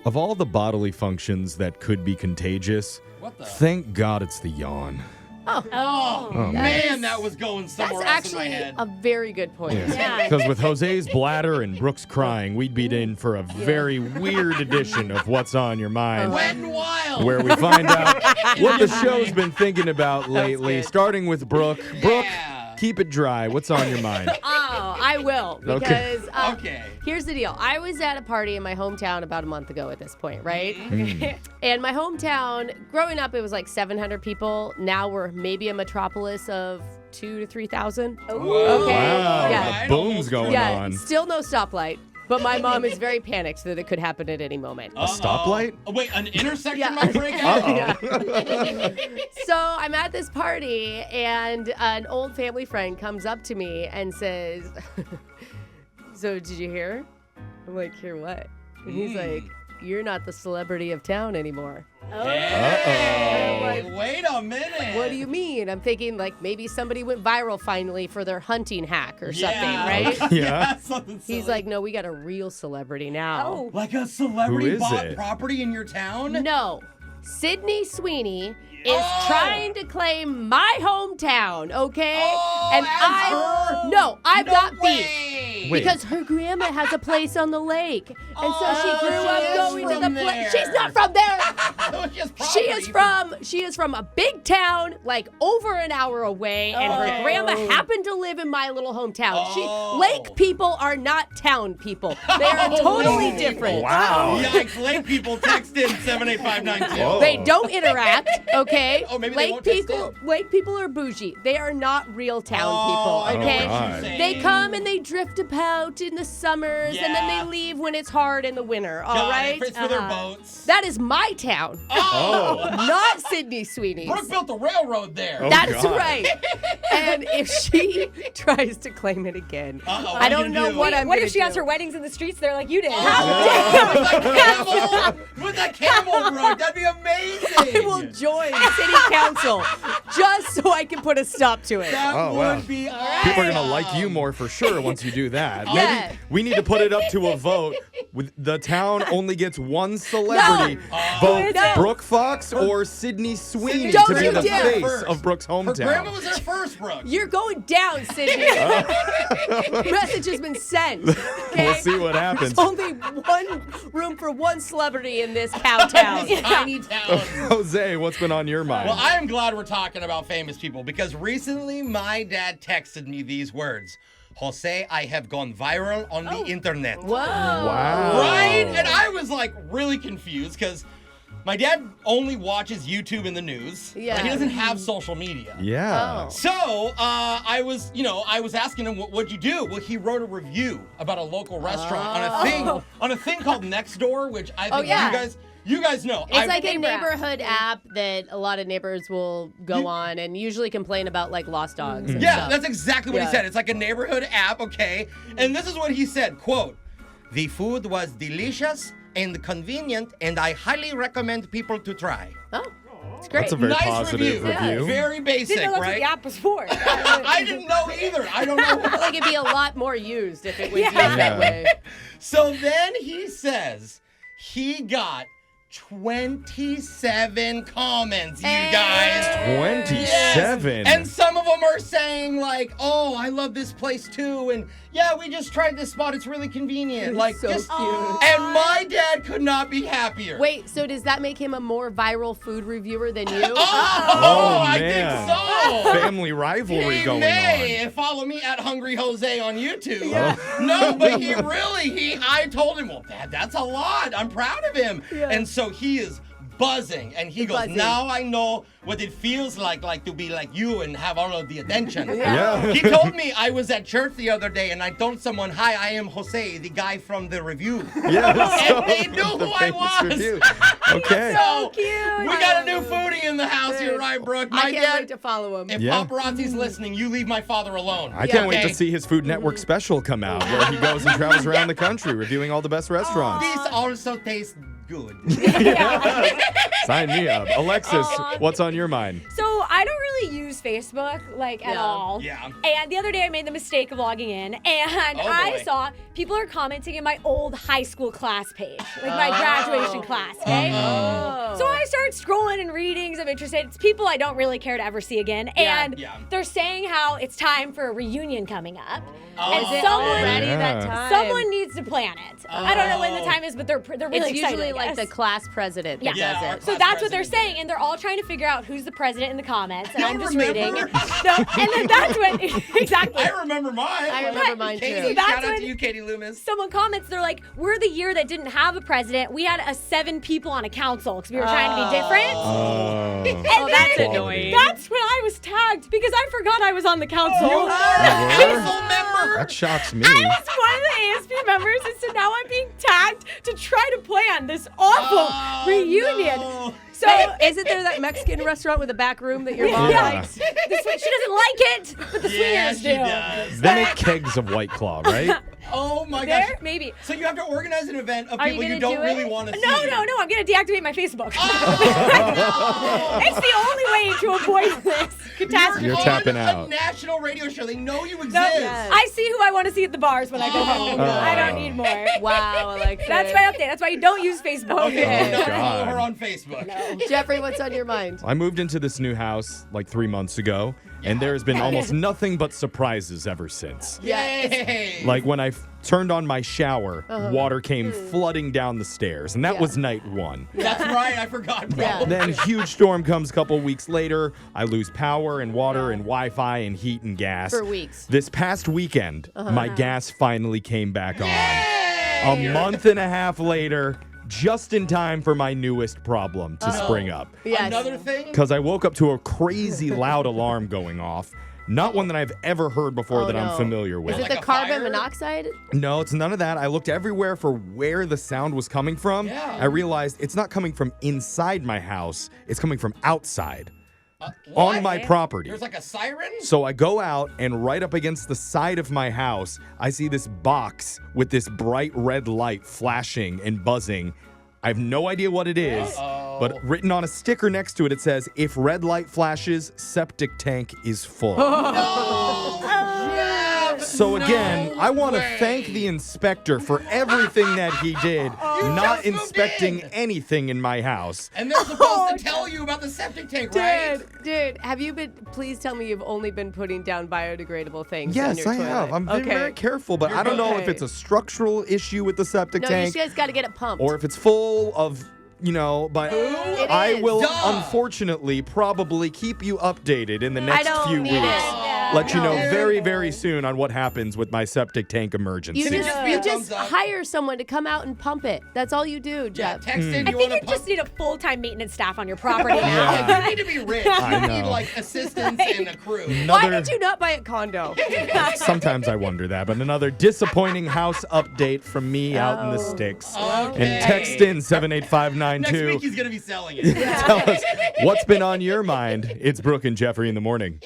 Of all the bodily functions that could be contagious, thank God it's the yawn. Oh, man, that was going somewhere else in my head. That's actually a very good point. Yeah. Because with Jose's bladder and Brooke's crying, we'd be in for a very weird edition of What's on Your Mind. Wet and Wild. Where we find out what the show's been thinking about lately, starting with Brooke. Brooke, keep it dry. What's on your mind? Oh, I will. Because Okay. Here's the deal. I was at a party in my hometown about a month ago at this point, right? And my hometown, growing up, it was like 700 people. Now we're maybe a metropolis of 2,000 to 3,000. Whoa. Okay. Wow, Yeah. the boom's going on. Still no stoplight. But my mom is very panicked that it could happen at any moment. A stoplight? Oh, wait, an intersection might break out? So I'm at this party, and an old family friend comes up to me and says, so did you hear? I'm like, hear what? And he's like, you're not the celebrity of town anymore. Hey, wait a minute. What do you mean? I'm thinking like maybe somebody went viral finally for their hunting hack or something, right? Yeah. Something silly. He's like, no, we got a real celebrity now. Like a celebrity Who is bought it? property in your town? No. Sydney Sweeney is trying to claim my hometown, okay? Oh, and I've got beef. Wait. Because her grandma has a place on the lake. And so she grew up going to the place. there. She's not from there. So it's just She is from a big town, like over an hour away, and her grandma happened to live in my little hometown. Lake people are not town people. They are totally different. Wow. Yikes, lake people text in 78592. They don't interact, okay? Oh, maybe they won't text in. Lake people are bougie. They are not real town I people, know okay? what you're saying. They come and they drift about in the summers, and then Yeah. they leave when it's hard in the winter, all Got right? it. It's for their boats. That is my town, not Sydney Sweeney's. Brooke built the railroad there. Oh, That's God. right. And if she tries to claim it again, Uh-oh, I don't know what I'm What gonna if she has do. her weddings in the streets there like you did? With a camel, Brooke. That'd be amazing. I will join city council just so I can put a stop to it. That Oh, wow. would be People are going to like you more for sure once you do that. Yeah. Maybe we need to put it up to a vote. With the town only gets one celebrity. Vote No. Brooke Fox or Sydney Sweeney Don't to be you the dare. face of Brooke's Her grandma hometown. was there first, Brooke. You're going down, Sydney. Message has been sent. Okay? We'll see what happens. There's only one room for one celebrity in this cow town. Tiny town. Jose, what's been on your mind? Well, I am glad we're talking about famous people because recently my dad texted me these words. Jose, I have gone viral on the internet. Whoa. Wow. Right? And I was like really confused because my dad only watches YouTube and the news. Yeah. He doesn't have social media. Yeah. Oh. So I was asking him, what'd you do? Well, he wrote a review about a local restaurant on a thing called Nextdoor, which I think you guys know. It's like a neighborhood app that a lot of neighbors will go on and usually complain about like lost dogs. And Yeah, stuff. that's exactly what he Yeah. said. It's like a neighborhood app, okay? And this is what he said, quote, "The food was delicious and convenient, and I highly recommend people to try." Oh, it's great. That's a very Nice positive review. Very basic, Didn't know that's what right? the app was for. I didn't know either. I don't know. I feel like it'd be a lot more used if it was used Yeah. that way. So then he says he got 27 comments, you guys. 27. Yes. And some of them are saying like, "Oh, I love this place too," and "Yeah, we just tried this spot. It's really convenient." Like, so just, cute. And my dad could not be happier. Wait, so does that make him a more viral food reviewer than you? Oh, I man. think so. Family rivalry He going may. on. And follow me at Hungry Jose on YouTube. No, but I told him, well, Dad, that's a lot. I'm proud of him. Yeah. And so he is buzzing. And he goes, buzzing. now I know what it feels like to be like you and have all of the attention. Yeah. He told me I was at church the other day and I told someone, "Hi, I am Jose, the guy from the review." Yeah. And they knew who I was. Review. Okay. So cute. We got a new foodie in the house. You're right, Brooke. My I can't dad, wait to follow him. if Yeah. paparazzi's listening, you leave my father alone. I can't wait Okay? to see his Food Network special come out where he goes and travels around the country reviewing all the best restaurants. These also taste good. Sign me up. Alexis, what's on your mind? So I don't really use Facebook at all. Yeah. And the other day I made the mistake of logging in, and I saw people are commenting in my old high school class page, my graduation class. Okay. So I started scrolling and reading because I'm interested. It's people I don't really care to ever see again, and they're saying how it's time for a reunion coming up. And already that time? Someone needs to plan it. I don't know when the time is, but they're really It's excited. usually like the class president that does it. So that's what they're saying, and they're all trying to figure out who's the president in the comments, and I'm just reading. And then that's when exactly. I remember mine. I remember mine too. So that's Shout out when to you, Katie Loomis. someone comments, they're like, "We're the year that didn't have a president. We had 7 people on a council because we were trying to be different." And that's then annoying. That's when I was tagged because I forgot I was on the council. You are a council member. That shocks me. I was one of the ASP members, and so now I'm being tagged to try to plan this awful reunion. No. So Isn't there that Mexican restaurant with a back room that your mom Yeah. likes? she doesn't like it, but the swingers she do. does. They make kegs of White Claw, right? Oh my gosh. There, maybe. So you have to organize an event of Are you people you gonna don't do it? really want to see. No, I'm gonna deactivate my Facebook. Oh, It's the only way to avoid this catastrophe. You're on tapping a out. national radio show. They know you exist. No, Yes. I see who I want to see at the bars when I go home. Oh. I don't need more. Wow, Alexis. That's my update. That's why you don't use Facebook. Okay, do not God. follow her on Facebook. Jeffrey, what's on your mind? I moved into this new house like 3 months ago, and there has been almost nothing but surprises ever since. Yay! Like when I turned on my shower, water came flooding down the stairs, and that was night 1. That's right. I forgot, bro. Yeah. Then a huge storm comes a couple weeks later. I lose power and water and Wi-Fi and heat and gas. For weeks. This past weekend, my gas finally came back on. Yay! A month and a half later, just in time for my newest problem to spring up. Yes. Another thing? Because I woke up to a crazy loud alarm going off. Not one that I've ever heard before Oh, that no. I'm familiar with. Is it Like the a carbon fire? monoxide? No, it's none of that. I looked everywhere for where the sound was coming from. Yeah. I realized it's not coming from inside my house. It's coming from outside What? on my property. There's like a siren? So I go out, and right up against the side of my house, I see this box with this bright red light flashing and buzzing. I have no idea what it is, but written on a sticker next to it, it says, "If red light flashes, septic tank is full." So again, I want to thank the inspector for everything that he did, not just moved inspecting in. anything in my house. And they're supposed to tell you about the septic tank, right? Dude, have you been, please tell me you've only been putting down biodegradable things on Yes, your I toilet. have. I'm very careful, but I don't know if okay. it's a structural issue with the septic No, you tank guys got to get it pumped. or if it's full of, but It I is. will Duh. unfortunately probably keep you updated in the I next don't few need weeks. it. Let you know No. very, very soon on what happens with my septic tank emergency. You just, be a you just thumbs up. hire someone to come out and pump it. That's all you do, Yeah, Jeff. text in. I You think want you to just need a full-time maintenance staff on your property now. Yeah. You need to be rich. I You need know. like assistants and a crew. Why Another- did you not buy a condo? Sometimes I wonder that, but another disappointing house update from me out in the sticks. Okay. And text in Next 78592. week he's gonna be selling it. Tell us what's been on your mind. It's Brooke and Jeffrey in the morning.